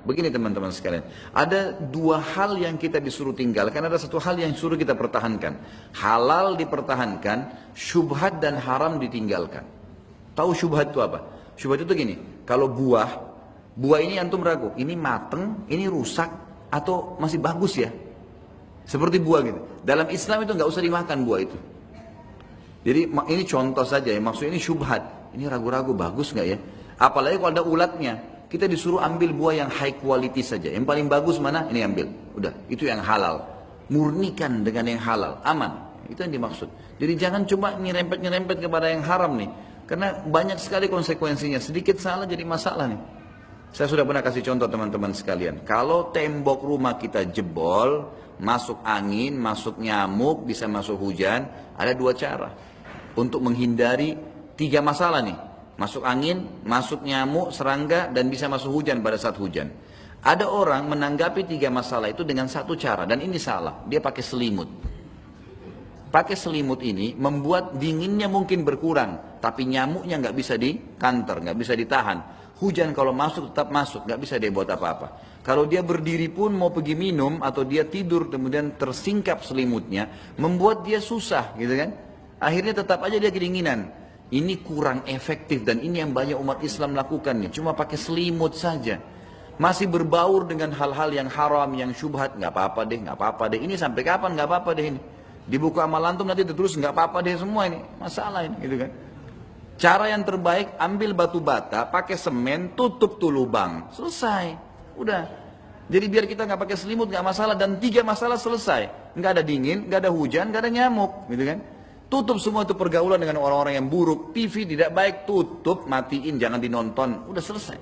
Begini teman-teman sekalian, ada dua hal yang kita disuruh tinggalkan, ada satu hal yang suruh kita pertahankan. Halal dipertahankan, syubhat dan haram ditinggalkan. Tahu syubhat itu apa? Syubhat itu gini, kalau buah ini antum ragu, ini mateng, ini rusak, atau masih bagus ya? Seperti buah gitu. Dalam Islam itu nggak usah dimakan buah itu. Jadi ini contoh saja ya, maksudnya ini syubhat. Ini ragu-ragu bagus nggak ya? Apalagi kalau ada ulatnya, kita disuruh ambil buah yang high quality saja. Yang paling bagus mana? Ini ambil. Udah, itu yang halal. Murnikan dengan yang halal, aman. Itu yang dimaksud. Jadi jangan cuma nyerempet-nyerempet kepada yang haram nih. Karena banyak sekali konsekuensinya. Sedikit salah jadi masalah nih. Saya sudah pernah kasih contoh teman-teman sekalian. Kalau tembok rumah kita jebol, masuk angin, masuk nyamuk, bisa masuk hujan, ada dua cara untuk menghindari tiga masalah nih. Masuk angin, masuk nyamuk, serangga, dan bisa masuk hujan pada saat hujan. Ada orang menanggapi tiga masalah itu dengan satu cara, dan ini salah. Dia pakai selimut. Pakai selimut ini membuat dinginnya mungkin berkurang, tapi nyamuknya nggak bisa dikanter, nggak bisa ditahan. Hujan kalau masuk tetap masuk, nggak bisa dia buat apa-apa. Kalau dia berdiri pun mau pergi minum atau dia tidur kemudian tersingkap selimutnya, membuat dia susah, gitu kan? Akhirnya tetap aja dia kedinginan. Ini kurang efektif dan ini yang banyak umat Islam lakukan nih. Cuma pakai selimut saja. Masih berbaur dengan hal-hal yang haram, yang syubhat, nggak apa-apa deh, nggak apa-apa deh. Ini sampai kapan nggak apa-apa deh ini? Di buku amal antum nanti terus nggak apa-apa deh semua ini. Masalah ini, gitu kan? Cara yang terbaik, ambil batu bata, pakai semen, tutup tuh lubang, selesai, udah. Jadi biar kita nggak pakai selimut nggak masalah dan tiga masalah selesai, nggak ada dingin, nggak ada hujan, nggak ada nyamuk, gitu kan? Tutup semua itu pergaulan dengan orang-orang yang buruk, TV tidak baik, tutup, matiin, jangan dinonton, udah selesai.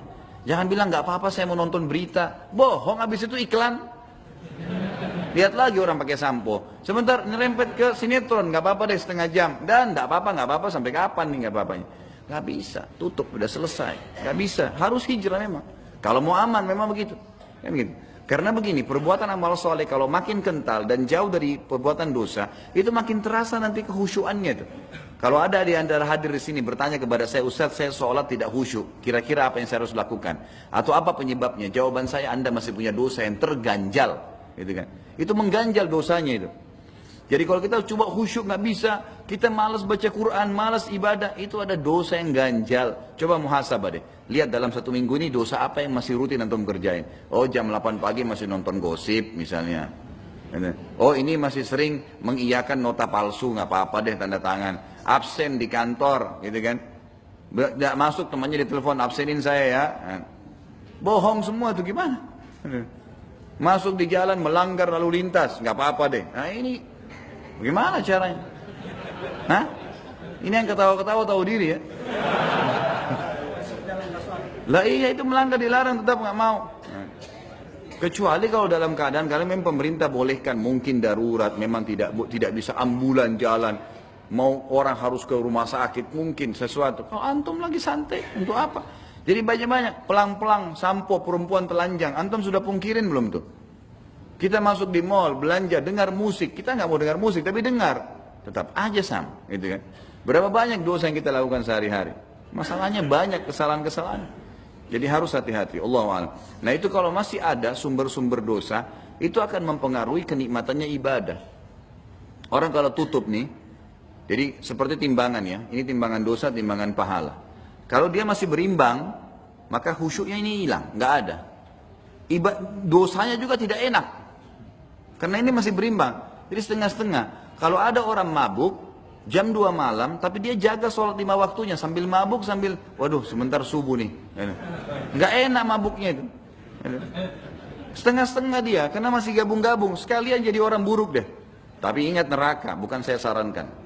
Jangan bilang nggak apa-apa, saya mau nonton berita, bohong, habis itu iklan. Lihat lagi orang pakai sampo. Sebentar nyerempet ke sinetron, nggak apa-apa deh setengah jam. Dan nggak apa-apa sampai kapan nih nggak apa-apanya? Nggak bisa, tutup udah selesai. Nggak bisa, harus hijrah memang. Kalau mau aman memang begitu. Kan begitu. Karena begini, perbuatan amal soleh kalau makin kental dan jauh dari perbuatan dosa, itu makin terasa nanti kehusyuannya tuh. Kalau ada di antara hadir di sini bertanya kepada saya, Ustaz saya sholat tidak khusyuk, kira-kira apa yang saya harus lakukan? Atau apa penyebabnya? Jawaban saya, Anda masih punya dosa yang terganjal, gitu kan? Itu mengganjal dosanya itu. Jadi kalau kita coba khusyuk nggak bisa, kita malas baca Quran, malas ibadah, itu ada dosa yang ganjal. Coba muhasabah deh. Lihat dalam satu minggu ini dosa apa yang masih rutin antum kerjain. Oh jam 8 pagi masih nonton gosip misalnya. Oh ini masih sering mengiyakan nota palsu, nggak apa-apa deh tanda tangan. Absen di kantor, gitu kan. Tidak masuk temannya di telepon, absenin saya ya. Bohong semua itu gimana? Masuk di jalan melanggar lalu lintas, nggak apa-apa deh. Nah ini bagaimana caranya? Hah? Ini yang ketawa-ketawa tahu diri ya? Lah iya itu melanggar dilarang tetap nggak mau. Kecuali kalau dalam keadaan kalau memang pemerintah bolehkan, mungkin darurat, memang tidak bisa ambulan jalan, mau orang harus ke rumah sakit, mungkin sesuatu. Kalau antum lagi santai, untuk apa? Jadi banyak-banyak pelang-pelang sampo perempuan telanjang, antum sudah pungkirin belum tuh? Kita masuk di mall, belanja, dengar musik, kita nggak mau dengar musik, tapi dengar, tetap aja sama, gitu kan? Berapa banyak dosa yang kita lakukan sehari-hari? Masalahnya banyak kesalahan-kesalahan. Jadi harus hati-hati, Allahu a'lam. Nah itu kalau masih ada sumber-sumber dosa, itu akan mempengaruhi kenikmatannya ibadah. Orang kalau tutup nih, jadi seperti timbangan ya, ini timbangan dosa, timbangan pahala. Kalau dia masih berimbang, maka khusyuknya ini hilang, nggak ada. Dosanya juga tidak enak, karena ini masih berimbang. Jadi setengah-setengah. Kalau ada orang mabuk, jam 2 malam, tapi dia jaga sholat 5 waktunya, sambil mabuk, sambil, waduh sebentar subuh nih. Nggak enak mabuknya itu. Setengah-setengah dia, karena masih gabung-gabung, sekalian jadi orang buruk deh. Tapi ingat neraka, bukan saya sarankan.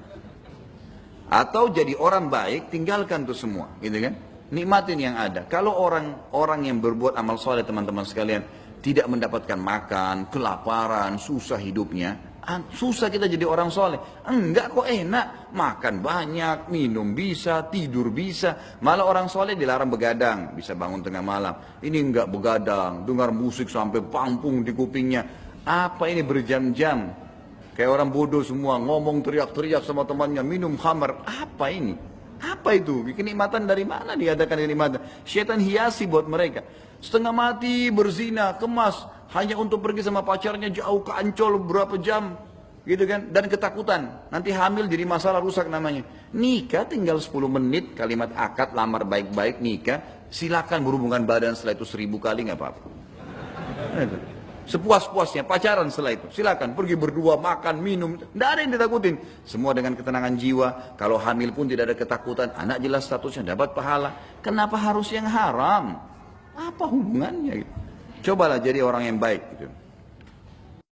Atau jadi orang baik, tinggalkan tuh semua, gitu kan? Nikmatin yang ada. Kalau orang yang berbuat amal soleh teman-teman sekalian, tidak mendapatkan makan, kelaparan, susah hidupnya, susah kita jadi orang soleh. Enggak kok enak, makan banyak, minum bisa, tidur bisa. Malah orang soleh dilarang begadang, bisa bangun tengah malam. Ini enggak begadang, dengar musik sampai pampung di kupingnya. Apa ini berjam-jam? Kayak orang bodoh semua, ngomong teriak-teriak sama temannya, minum khamar. Apa ini? Apa itu? Kenikmatan dari mana diadakan kenikmatan? Syaitan hiasi buat mereka. setengah mati berzina, kemas, hanya untuk pergi sama pacarnya jauh ke Ancol berapa jam, gitu kan, dan ketakutan, nanti hamil jadi masalah rusak namanya. Nikah tinggal 10 menit, kalimat akad, lamar baik-baik, nikah, silakan berhubungan badan setelah itu 1000 kali nggak apa-apa. Sepuas-puasnya pacaran setelah itu, silakan pergi berdua makan minum, tidak ada yang ditakutin, semua dengan ketenangan jiwa. Kalau hamil pun tidak ada ketakutan, anak jelas statusnya dapat pahala. Kenapa harus yang haram? Apa hubungannya? Cobalah jadi orang yang baik gitu.